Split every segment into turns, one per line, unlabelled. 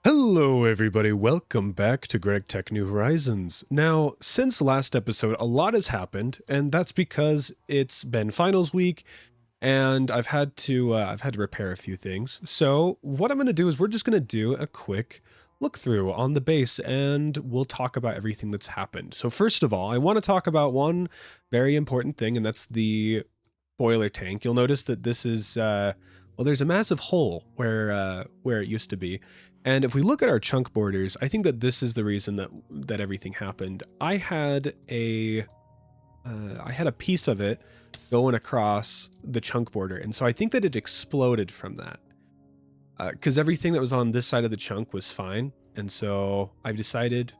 Hello everybody, welcome back to Gregtech New Horizons. Now, since last episode, a lot has happened, and that's because it's been finals week, and I've had to repair a few things. So what I'm going to do is we're just going to do a quick look through on the base, and we'll talk about everything that's happened. So first of all, I want to talk about one very important thing, and that's the boiler tank. You'll notice that this is well, there's a massive hole where it used to be. And if we look at our chunk borders, I think that this is the reason that everything happened. I had a piece of it going across the chunk border, and so I think that it exploded from that. Because everything that was on this side of the chunk was fine, and so I've decided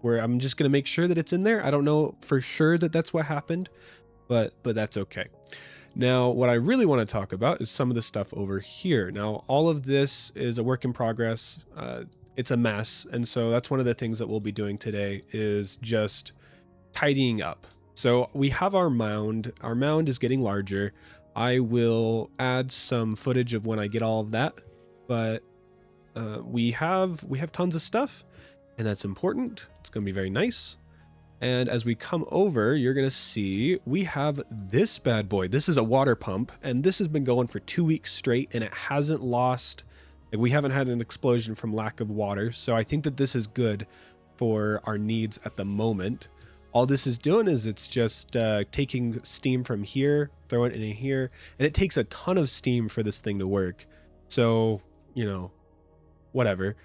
I'm just gonna make sure that it's in there. I don't know for sure that that's what happened, but that's okay. Now, what I really want to talk about is some of the stuff over here. Now, all of this is a work in progress. It's a mess. And so that's one of the things that we'll be doing today is just tidying up. So we have our mound. Our mound is getting larger. I will add some footage of when I get all of that. But we have tons of stuff, and that's important. It's going to be very nice. And as we come over, you're going to see we have this bad boy. This is a water pump, and this has been going for 2 weeks straight, and it hasn't lost. We haven't had an explosion from lack of water. So I think that this is good for our needs at the moment. All this is doing is it's just taking steam from here, throwing it in here, and it takes a ton of steam for this thing to work. So, you know, whatever.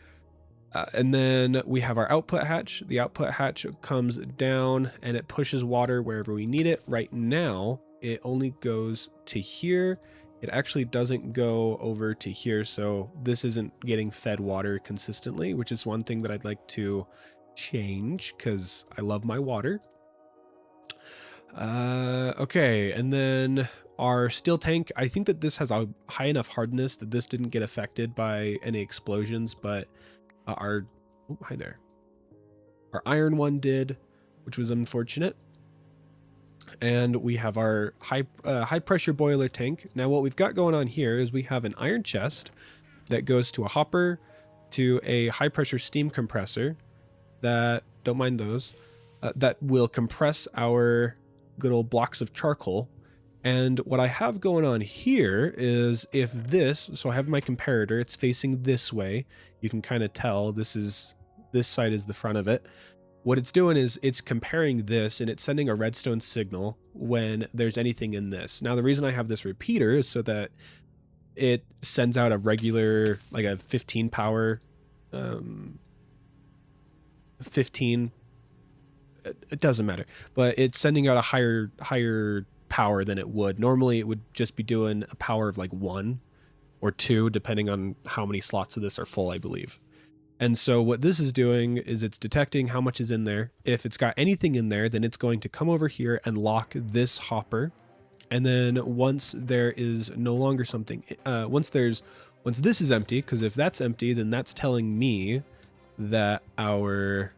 And then we have our output hatch. The output hatch comes down and it pushes water wherever we need it. Right now, it only goes to here. It actually doesn't go over to here. So this isn't getting fed water consistently, which is one thing that I'd like to change because I love my water. Okay, and then our steel tank, I think that this has a high enough hardness that this didn't get affected by any explosions, but our iron one did, which was unfortunate. And we have our high pressure boiler tank. Now what we've got going on here is we have an iron chest that goes to a hopper, to a high pressure steam compressor that, don't mind those, that will compress our good old blocks of charcoal. And what I have going on here is so I have my comparator, it's facing this way. You can kind of tell this side is the front of it. What it's doing is it's comparing this and it's sending a redstone signal when there's anything in this. Now, the reason I have this repeater is so that it sends out a regular, like a 15 power, 15, it doesn't matter, but it's sending out a higher power than it would. Normally it would just be doing a power of like 1 or 2 depending on how many slots of this are full, I believe. And so what this is doing is it's detecting how much is in there. If it's got anything in there, then it's going to come over here and lock this hopper. And then once there is no longer something, once this is empty, because if that's empty, then that's telling me that our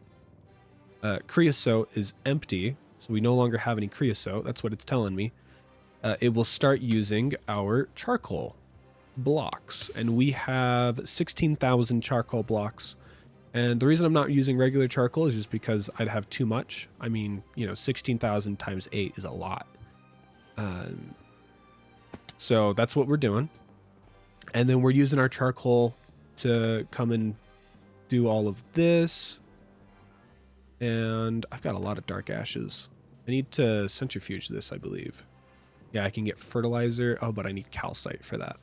creosote is empty. So we no longer have any creosote. That's what it's telling me. It will start using our charcoal blocks. And we have 16,000 charcoal blocks. And the reason I'm not using regular charcoal is just because I'd have too much. I mean, 16,000 times 8 is a lot. So that's what we're doing. And then we're using our charcoal to come and do all of this. And I've got a lot of dark ashes. I need to centrifuge this, I believe. Yeah, I can get fertilizer. Oh, but I need calcite for that.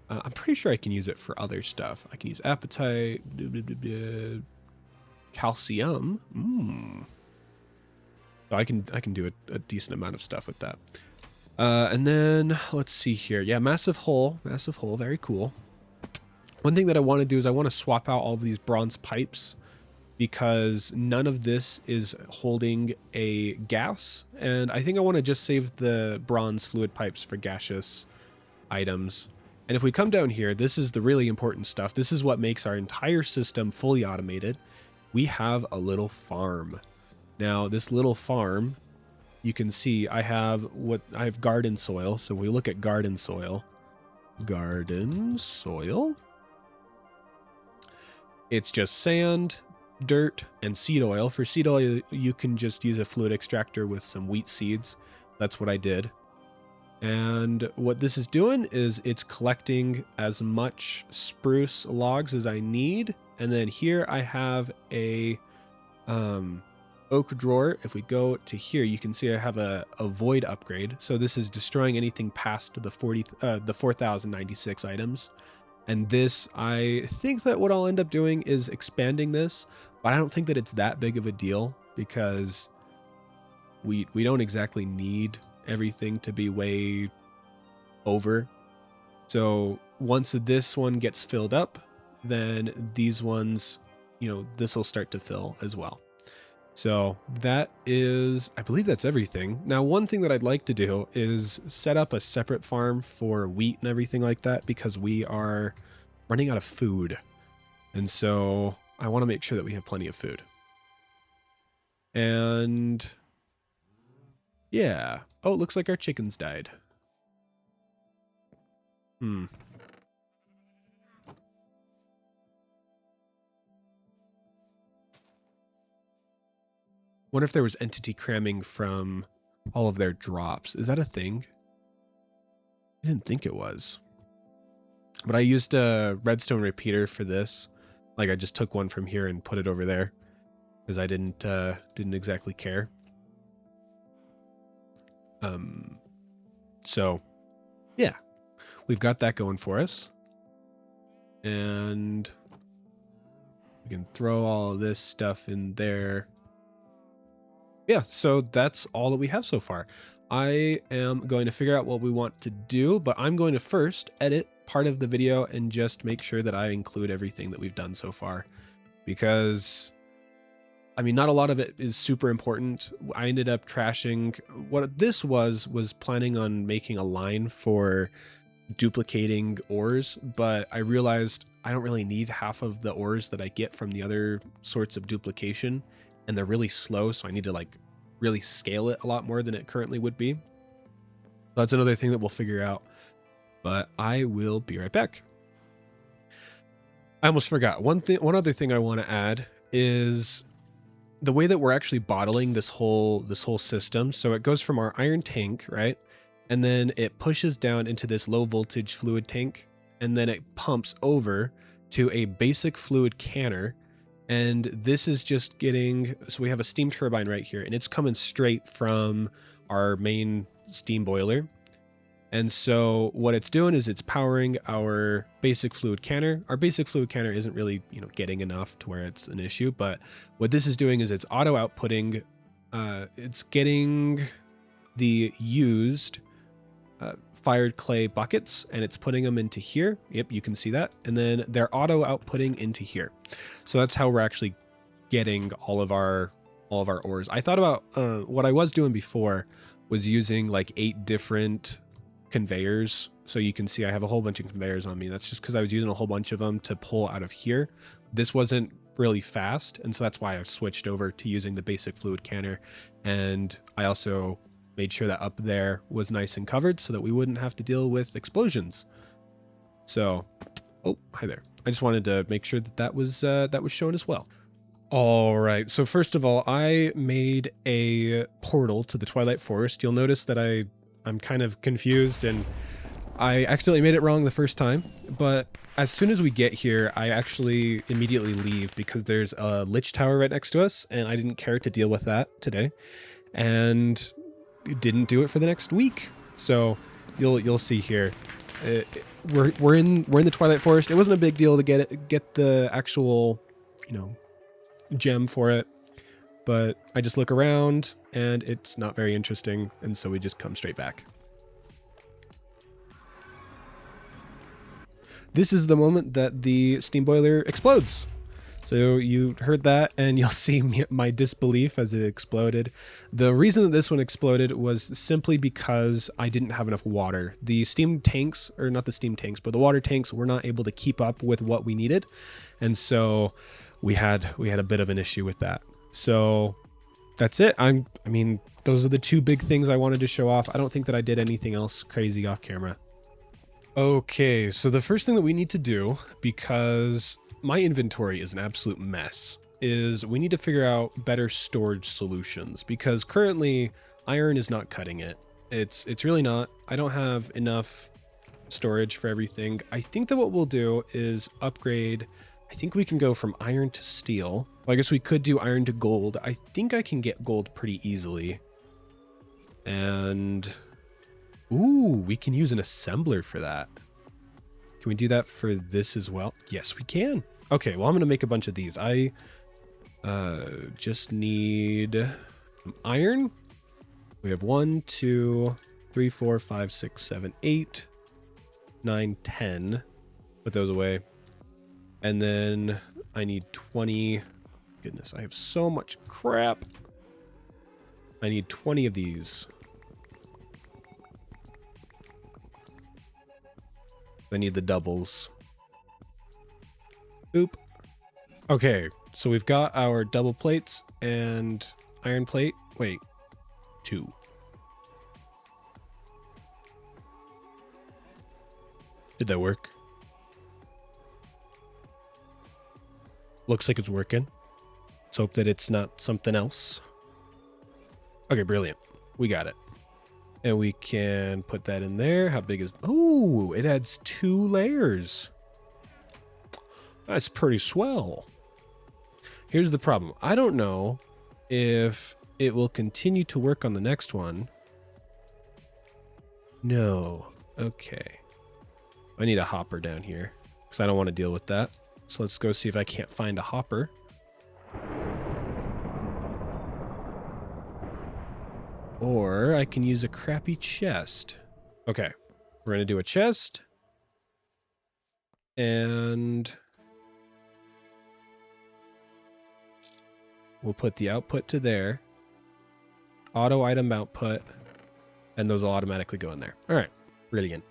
I'm pretty sure I can use it for other stuff. I can use apatite, calcium. So I can do a decent amount of stuff with that. And then let's see here. Yeah, massive hole, very cool. One thing that I want to do is I want to swap out all of these bronze pipes, because none of this is holding a gas. And I think I want to just save the bronze fluid pipes for gaseous items. And if we come down here, this is the really important stuff. This is what makes our entire system fully automated. We have a little farm. Now, this little farm, you can see I have garden soil. So if we look at garden soil, It's just sand, dirt, and seed oil. For seed oil, you can just use a fluid extractor with some wheat seeds. That's what I did. And what this is doing is it's collecting as much spruce logs as I need. And then here I have a oak drawer. If we go to here, you can see I have a void upgrade. So this is destroying anything past the 4,096 items. And this, I think that what I'll end up doing is expanding this, but I don't think that it's that big of a deal because we don't exactly need everything to be way over. So once this one gets filled up, then these ones, you know, this will start to fill as well. So that is, I believe that's everything. Now, one thing that I'd like to do is set up a separate farm for wheat and everything like that because we are running out of food. And so I want to make sure that we have plenty of food. And yeah. Oh, it looks like our chickens died. Wonder if there was entity cramming from all of their drops. Is that a thing? I didn't think it was. But I used a redstone repeater for this. Like I just took one from here and put it over there because I didn't exactly care. So yeah, we've got that going for us. And we can throw all of this stuff in there. Yeah, so that's all that we have so far. I am going to figure out what we want to do, but I'm going to first edit part of the video and just make sure that I include everything that we've done so far. Because, I mean, not a lot of it is super important. I ended up trashing, what this was planning on making a line for duplicating ores, but I realized I don't really need half of the ores that I get from the other sorts of duplication. And they're really slow, so I need to like really scale it a lot more than it currently would be. That's another thing that we'll figure out, but I will be right back. I almost forgot. One other thing I want to add is the way that we're actually bottling this whole system. So it goes from our iron tank, right? And then it pushes down into this low voltage fluid tank, and then it pumps over to a basic fluid canner. And this is just getting, so we have a steam turbine right here, and it's coming straight from our main steam boiler. And so what it's doing is it's powering our basic fluid canner. Our basic fluid canner isn't really, you know, getting enough to where it's an issue, but what this is doing is it's auto outputting, it's getting the used fired clay buckets and it's putting them into here. Yep, you can see that. And then they're auto outputting into here. So that's how we're actually getting all of our ores. I thought about what I was doing before was using like 8 different conveyors. So you can see I have a whole bunch of conveyors on me. That's just because I was using a whole bunch of them to pull out of here. This wasn't really fast, and so that's why I've switched over to using the basic fluid canner. And I also made sure that up there was nice and covered so that we wouldn't have to deal with explosions. So, oh, hi there. I just wanted to make sure that that was shown as well. All right, so first of all, I made a portal to the Twilight Forest. You'll notice that I'm kind of confused and I accidentally made it wrong the first time, but as soon as we get here, I actually immediately leave because there's a lich tower right next to us, and I didn't care to deal with that today, and didn't do it for the next week. So you'll see here, we're in the Twilight Forest. It wasn't a big deal to get the actual, you know, gem for it, but I just look around and it's not very interesting, and so we just come straight back. This is the moment that the steam boiler explodes. So you heard that, and you'll see my disbelief as it exploded. The reason that this one exploded was simply because I didn't have enough water. The steam tanks, or not the steam tanks, but the water tanks were not able to keep up with what we needed. And so we had a bit of an issue with that. So that's it. I mean, those are the two big things I wanted to show off. I don't think that I did anything else crazy off camera. Okay, so the first thing that we need to do, because my inventory is an absolute mess, is we need to figure out better storage solutions, because currently iron is not cutting it. It's really not. I don't have enough storage for everything. I think that what we'll do is upgrade. I think we can go from iron to steel. Well, I guess we could do iron to gold. I think I can get gold pretty easily. And ooh, we can use an assembler for that. Can we do that for this as well? Yes, we can. Okay, well, I'm going to make a bunch of these. I just need some iron. We have 1, 2, 3, 4, 5, 6, 7, 8, 9, 10. Put those away. And then I need 20. Goodness, I have so much crap. I need 20 of these. I need the doubles. Oop. Okay, so we've got our double plates and iron plate. Wait, 2. Did that work? Looks like it's working. Let's hope that it's not something else. Okay, brilliant. We got it. And we can put that in there. How big is... Oh, it adds 2 layers. That's pretty swell. Here's the problem. I don't know if it will continue to work on the next one. No. Okay. I need a hopper down here because I don't want to deal with that. So let's go see if I can't find a hopper. Or I can use a crappy chest. Okay, we're going to do a chest. And we'll put the output to there. Auto item output. And those will automatically go in there. All right, brilliant.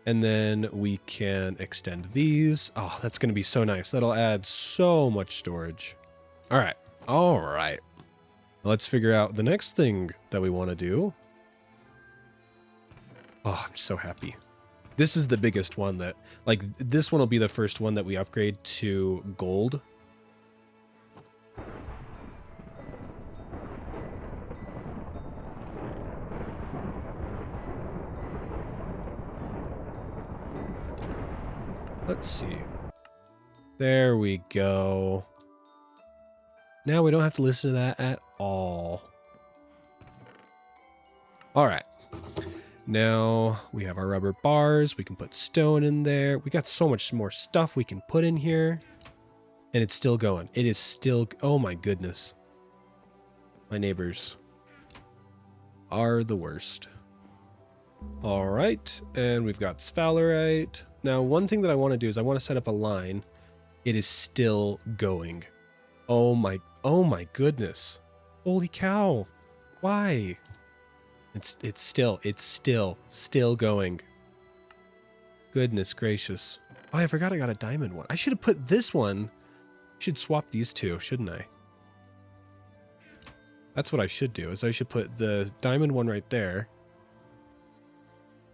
And then we can extend these. Oh, that's going to be so nice. That'll add so much storage. All right, all right. Let's figure out the next thing that we want to do. Oh, I'm so happy. This is the biggest one that, like, this one will be the first one that we upgrade to gold. Let's see. There we go. Now we don't have to listen to that at all. All right. Now we have our rubber bars. We can put stone in there. We got so much more stuff we can put in here. And it's still going. It is still... Oh my goodness. My neighbors are the worst. All right. And we've got sphalerite. Now, one thing that I want to do is I want to set up a line. It is still going. Oh my goodness. Holy cow. Why? It's still going. Goodness gracious. Oh, I forgot I got a diamond one. I should have put this one. I should swap these two, shouldn't I? That's what I should do, is I should put the diamond one right there.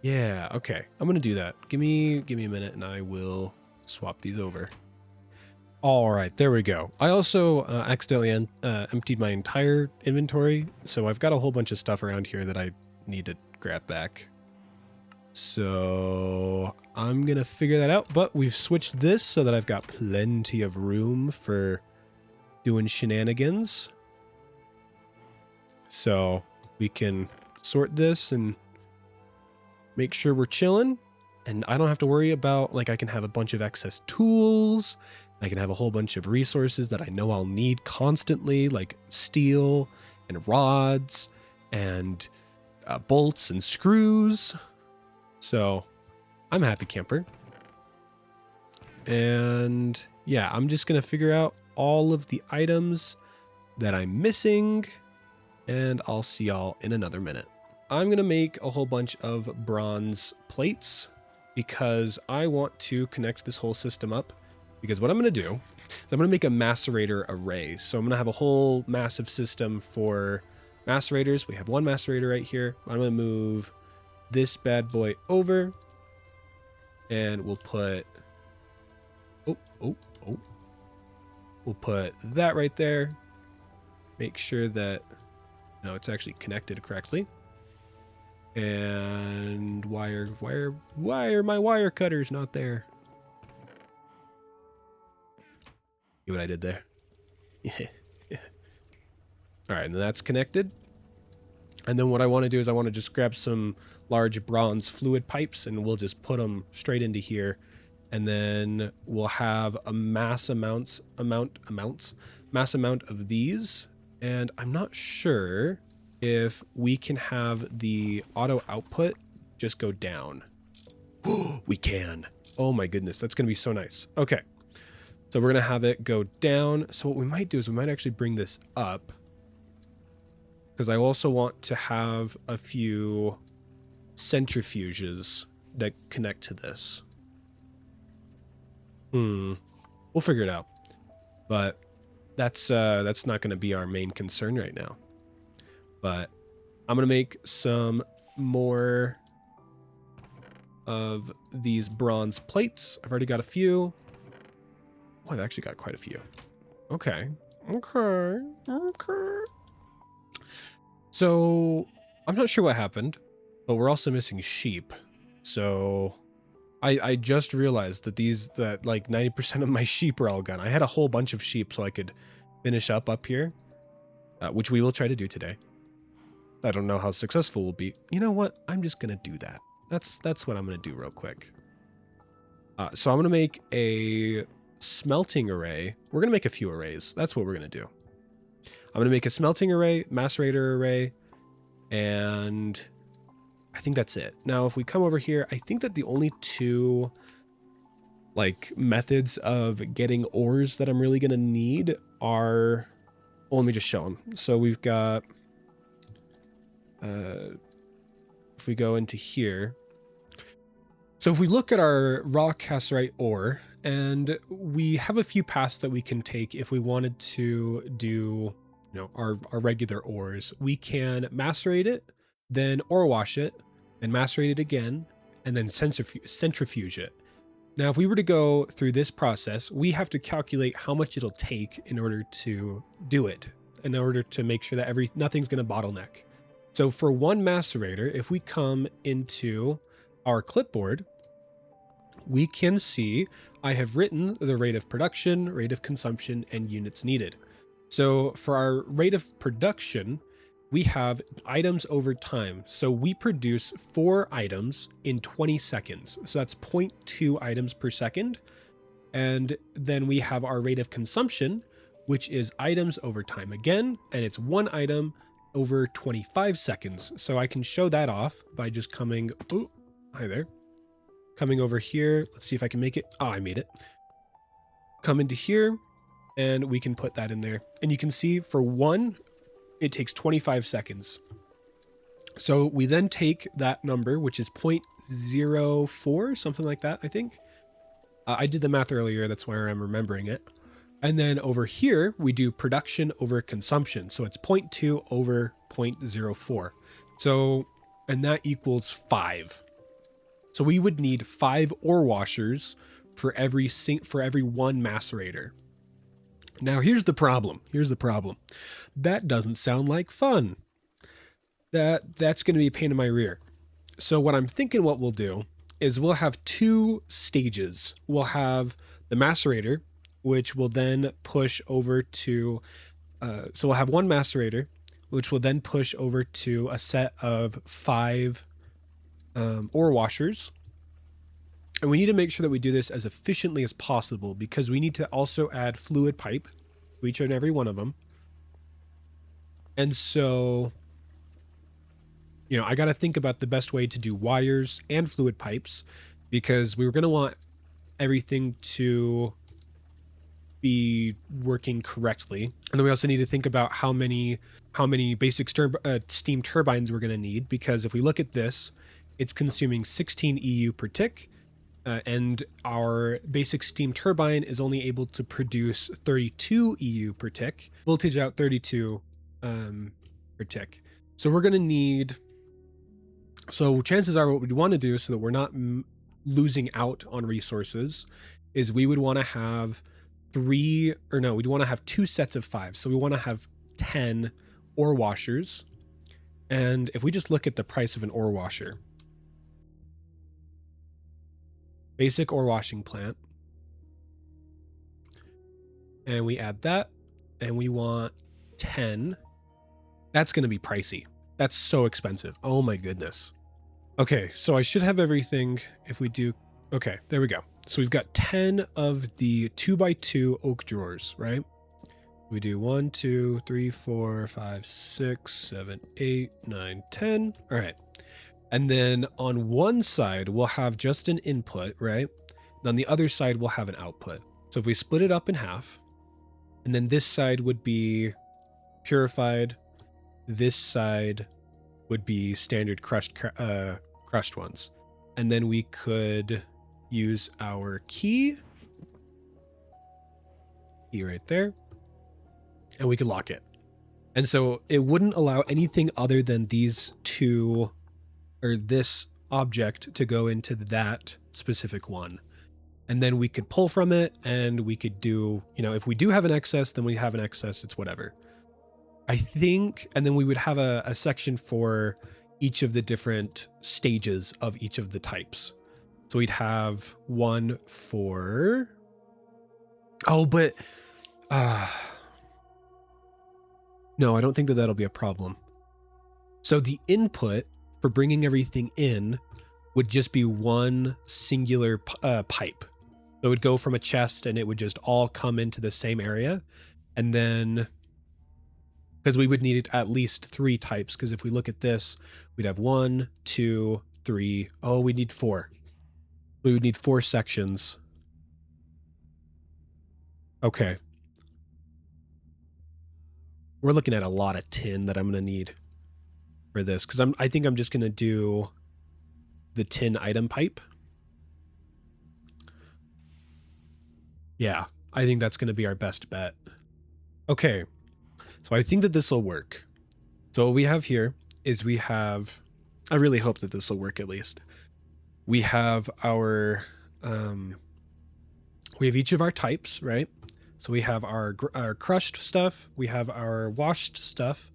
Yeah, okay. I'm going to do that. Give me a minute and I will swap these over. All right, there we go. I also accidentally emptied my entire inventory, so I've got a whole bunch of stuff around here that I need to grab back. So I'm going to figure that out, but we've switched this so that I've got plenty of room for doing shenanigans. So we can sort this and make sure we're chilling, and I don't have to worry about, like, I can have a bunch of excess tools. I can have a whole bunch of resources that I know I'll need constantly, like steel and rods and bolts and screws. So I'm a happy camper. And yeah, I'm just going to figure out all of the items that I'm missing, and I'll see y'all in another minute. I'm going to make a whole bunch of bronze plates because I want to connect this whole system up. Because what I'm going to do is I'm going to make a macerator array. So I'm going to have a whole massive system for macerators. We have one macerator right here. I'm going to move this bad boy over. And we'll put, oh, we'll put that right there. Make sure that, no, it's actually connected correctly. And why are my wire cutters not there? See what I did there? Yeah. All right, and that's connected. And then what I want to do is I want to just grab some large bronze fluid pipes and we'll just put them straight into here. And then we'll have a mass amount of these. And I'm not sure if we can have the auto output just go down. We can. Oh my goodness, that's going to be so nice. Okay, so we're going to have it go down. So what we might do is we might actually bring this up, because I also want to have a few centrifuges that connect to this. We'll figure it out. But that's not going to be our main concern right now. But I'm going to make some more of these bronze plates. I've already got a few. Oh, I've actually got quite a few. Okay. So I'm not sure what happened, but we're also missing sheep. So I just realized that like 90% of my sheep are all gone. I had a whole bunch of sheep so I could finish up here, which we will try to do today. I don't know how successful we'll be. You know what? I'm just going to do that. That's what I'm going to do real quick. So I'm going to make a smelting array. We're going to make a few arrays. That's what we're going to do. I'm going to make a smelting array, macerator array, and I think that's it. Now, if we come over here, I think that the only two like methods of getting ores that I'm really going to need are, well, let me just show them. So we've got, if we go into here, so if we look at our raw cassiterite ore, and we have a few paths that we can take if we wanted to do, our regular ores. We can macerate it, then ore wash it, then macerate it again, and then centrifuge it. Now, if we were to go through this process, we have to calculate how much it'll take in order to do it, in order to make sure that nothing's going to bottleneck. So for one macerator, if we come into our clipboard, we can see I have written the rate of production, rate of consumption, and units needed. So for our rate of production, we have items over time. So we produce 4 items in 20 seconds. So that's 0.2 items per second. And then we have our rate of consumption, which is items over time again, and it's 1 item over 25 seconds. So I can show that off by just coming, oh, hi there. Coming over here, let's see if I can make it. Oh, I made it. Come into here, and we can put that in there. And you can see for 1, it takes 25 seconds. So we then take that number, which is 0.04, something like that, I think. I did the math earlier, that's why I'm remembering it. And then over here, we do production over consumption. So it's 0.2 over 0.04. So, and that equals 5. So we would need 5 ore washers for every one macerator. Now here's the problem. That doesn't sound like fun. That's going to be a pain in my rear. So what I'm thinking what we'll do is we'll have 2 stages. We'll have the macerator, which will then push over to, so we'll have 1 macerator, which will then push over to a set of 5 ore washers. And we need to make sure that we do this as efficiently as possible, because we need to also add fluid pipe to each and every one of them. And so, I got to think about the best way to do wires and fluid pipes, because we were going to want everything to be working correctly. And then we also need to think about how many basic steam turbines we're going to need, because if we look at this, it's consuming 16 EU per tick. And our basic steam turbine is only able to produce 32 EU per tick, voltage out 32 per tick. So we're going to need, so chances are what we want to do so that we're not losing out on resources is we would want to have we'd want to have 2 sets of 5. So we want to have 10 ore washers. And if we just look at the price of an ore washer, basic ore washing plant, and we add that, and we want 10, that's going to be pricey. That's so expensive. Oh my goodness. Okay, so I should have everything if we do. Okay, there we go. So we've got 10 of the 2x2 oak drawers, right? We do 1, 2, 3, 4, 5, 6, 7, 8, 9, 10. All right. And then on one side, we'll have just an input, right? And on the other side, we'll have an output. So if we split it up in half, and then this side would be purified, this side would be standard crushed ones. And then we could use our key right there, and we could lock it. And so it wouldn't allow anything other than these two, or this object, to go into that specific one. And then we could pull from it, and we could do, if we do have an excess, then we have an excess, it's whatever. I think, and then we would have a section for each of the different stages of each of the types. So we'd have one for, no, I don't think that that'll be a problem. So the input for bringing everything in would just be one singular pipe. So it would go from a chest and it would just all come into the same area. And then, because we would need at least 3 types, because if we look at this, we'd have 1, 2, 3. Oh, we need 4. We would need 4 sections. Okay. We're looking at a lot of tin that I'm going to need for this, because I think I'm just going to do the tin item pipe. Yeah, I think that's going to be our best bet. Okay, so I think that this will work. So what we have here is I really hope that this will work at least. We have we have each of our types, right? So we have our crushed stuff, we have our washed stuff,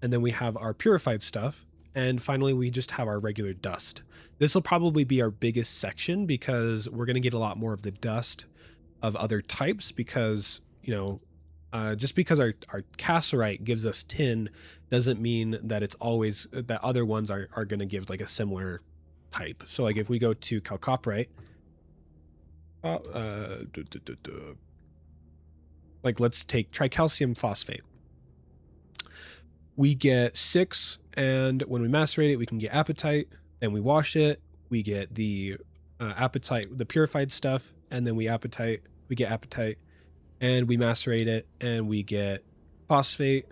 and then we have our purified stuff. And finally, we just have our regular dust. This will probably be our biggest section because we're going to get a lot more of the dust of other types because, just because our cassiterite gives us tin doesn't mean that it's always that other ones are going to give like a similar type. So like if we go to chalcopyrite, like let's take tricalcium phosphate. We get 6, and when we macerate it, we can get apatite, and we wash it, we get the apatite, the purified stuff, and then we get apatite, and we macerate it, and we get phosphate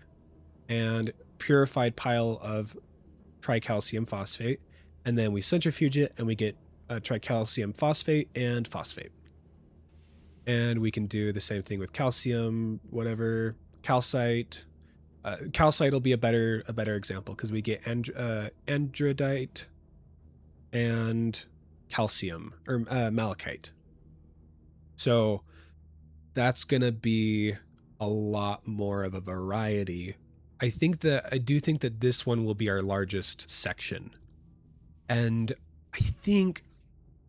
and purified pile of tricalcium phosphate, and then we centrifuge it, and we get tricalcium phosphate and phosphate. And we can do the same thing with calcium, whatever, calcite. Calcite will be a better example because we get andradite and calcium, or malachite. So that's going to be a lot more of a variety. I do think that this one will be our largest section. And I think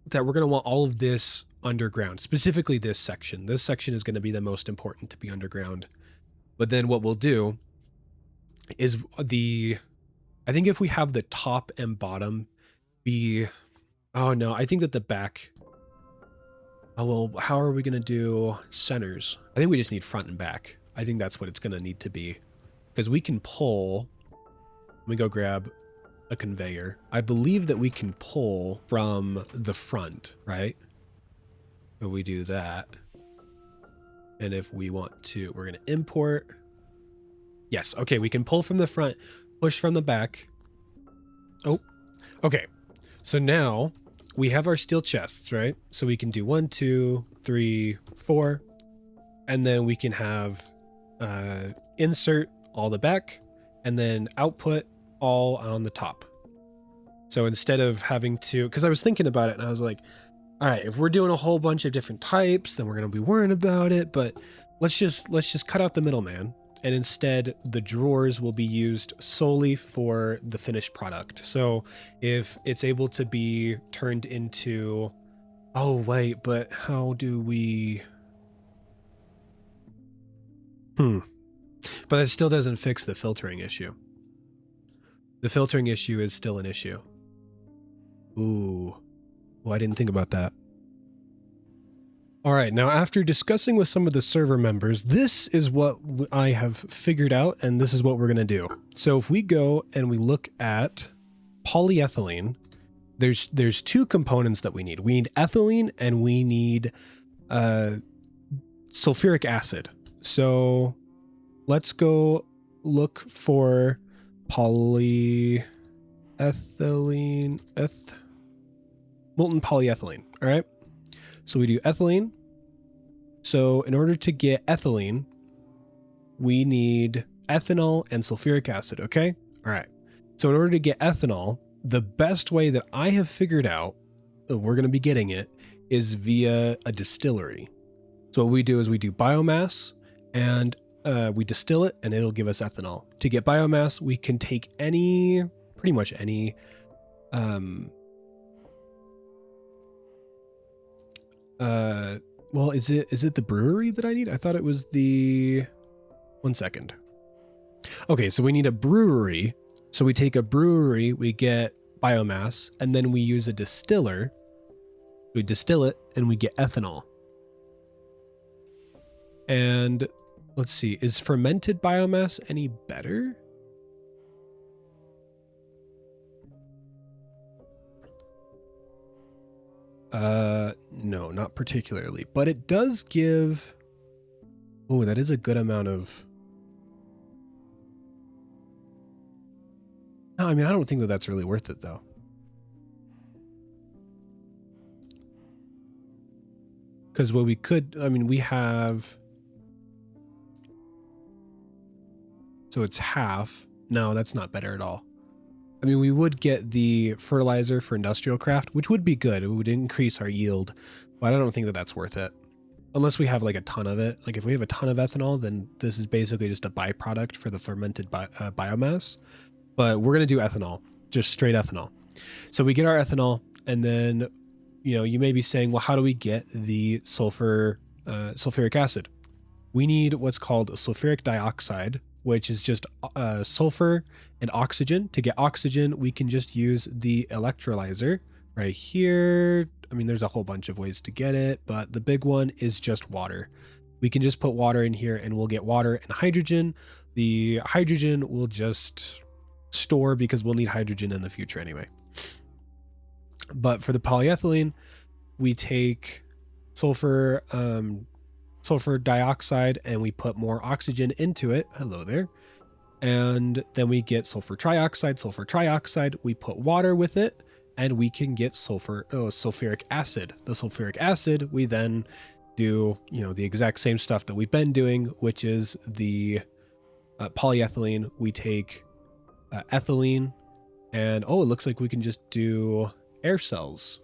that we're going to want all of this underground, specifically this section. This section is going to be the most important to be underground. But then what we'll do is I think if we have the top and bottom be, I think that the back, well, how are we going to do centers? I think we just need front and back. I think that's what it's going to need to be, because we can pull, let me go grab a conveyor. I believe that we can pull from the front, right? If we do that, and if we want to, we're going to import. Yes, okay, we can pull from the front, push from the back. Oh, okay. So now we have our steel chests, right? So we can do 1, 2, 3, 4, and then we can have insert all the back, and then output all on the top. So instead of having to, because I was thinking about it and I was like, All right, if we're doing a whole bunch of different types, then we're going to be worrying about it, but let's just cut out the middleman, and instead the drawers will be used solely for the finished product. So if it's able to be turned into, oh wait, but how do we, but it still doesn't fix the filtering issue. The filtering issue is still an issue. Ooh. Well, I didn't think about that. All right, now after discussing with some of the server members, this is what I have figured out, and this is what we're gonna do. So if we go and we look at polyethylene, there's two components that we need. We need ethylene and we need sulfuric acid. So let's go look for polyethylene, molten polyethylene. All right. So we do ethylene. So in order to get ethylene, we need ethanol and sulfuric acid. Okay. All right. So in order to get ethanol, the best way that I have figured out that we're going to be getting it is via a distillery. So what we do is we do biomass and we distill it and it'll give us ethanol. To get biomass, we can take pretty much any, well, is it the brewery that I need? I thought it was one second. Okay, so we need a brewery. So we take a brewery, we get biomass, and then we use a distiller. We distill it and we get ethanol. And let's see, is fermented biomass any better? No, not particularly, but it does give, oh, that is a good amount of, no, I mean, I don't think that that's really worth it though. Because what we could, I mean, we have, so it's half. No, that's not better at all. I mean, we would get the fertilizer for industrial craft, which would be good. It would increase our yield, but I don't think that that's worth it. Unless we have like a ton of it. Like if we have a ton of ethanol, then this is basically just a byproduct for the fermented biomass. But we're going to do ethanol, just straight ethanol. So we get our ethanol and then, you know, you may be saying, well, how do we get the sulfuric acid? We need what's called sulfuric dioxide, which is just sulfur and oxygen. To get oxygen, we can just use the electrolyzer right here. I mean, there's a whole bunch of ways to get it, but the big one is just water. We can just put water in here and we'll get water and hydrogen. The hydrogen will just store because we'll need hydrogen in the future anyway. But for the polyethylene, we take sulfur dioxide and we put more oxygen into it. Hello there. And then we get sulfur trioxide. We put water with it and we can get sulfuric acid. The sulfuric acid, we then do, you know, the exact same stuff that we've been doing, which is the polyethylene. We take ethylene and, oh, it looks like we can just do air cells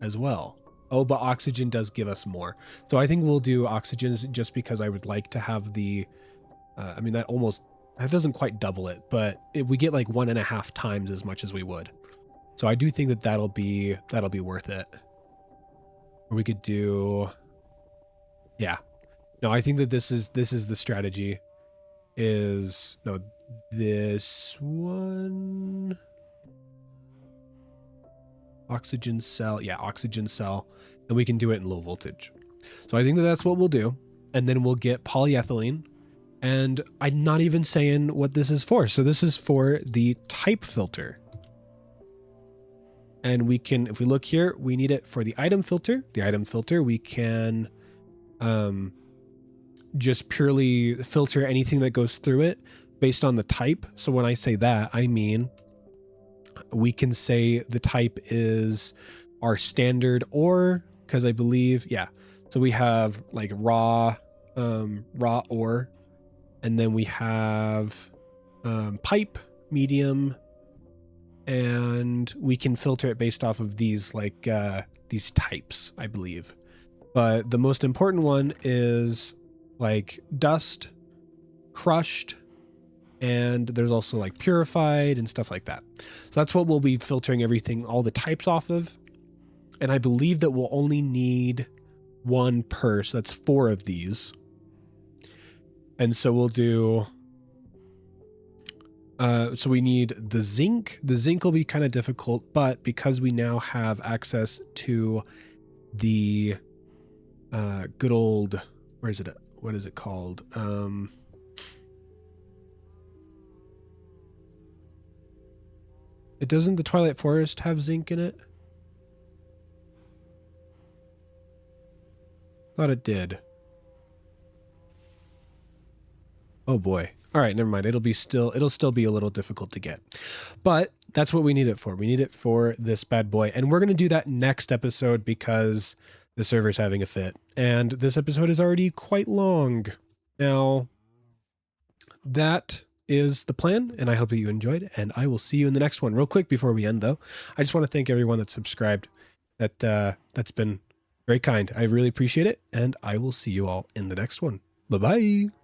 as well. Oh, but oxygen does give us more. So I think we'll do oxygen just because I would like to have the, I mean, that doesn't quite double it, but we get like 1.5 times as much as we would. So I do think that that'll be worth it. Or we could do, yeah. No, I think that this is the strategy is, no, this one. Oxygen cell. Yeah, oxygen cell. And we can do it in low voltage. So I think that that's what we'll do. And then we'll get polyethylene. And I'm not even saying what this is for. So this is for the type filter. And we can, if we look here, we need it for the item filter. The item filter, we can just purely filter anything that goes through it based on the type. So when I say that, I mean, we can say the type is our standard ore, because I believe, yeah. So we have like raw ore, and then we have pipe, medium, and we can filter it based off of these these types, I believe. But the most important one is like dust, crushed, and there's also like purified and stuff like that. So that's what we'll be filtering everything, all the types off of. And I believe that we'll only need one per, so that's 4 of these. And so we'll do, so we need the zinc. The zinc will be kind of difficult, but because we now have access to the good old, where is it? What is it called? It doesn't the Twilight Forest have zinc in it? Thought it did. Oh boy. All right, never mind. It'll still be a little difficult to get. But that's what we need it for. We need it for this bad boy. And we're going to do that next episode because the server's having a fit. And this episode is already quite long. Now, that is the plan, and I hope that you enjoyed, and I will see you in the next one. Real quick before we end, though, I just want to thank everyone that's subscribed. That's been very kind. I really appreciate it, and I will see you all in the next one. Bye-bye.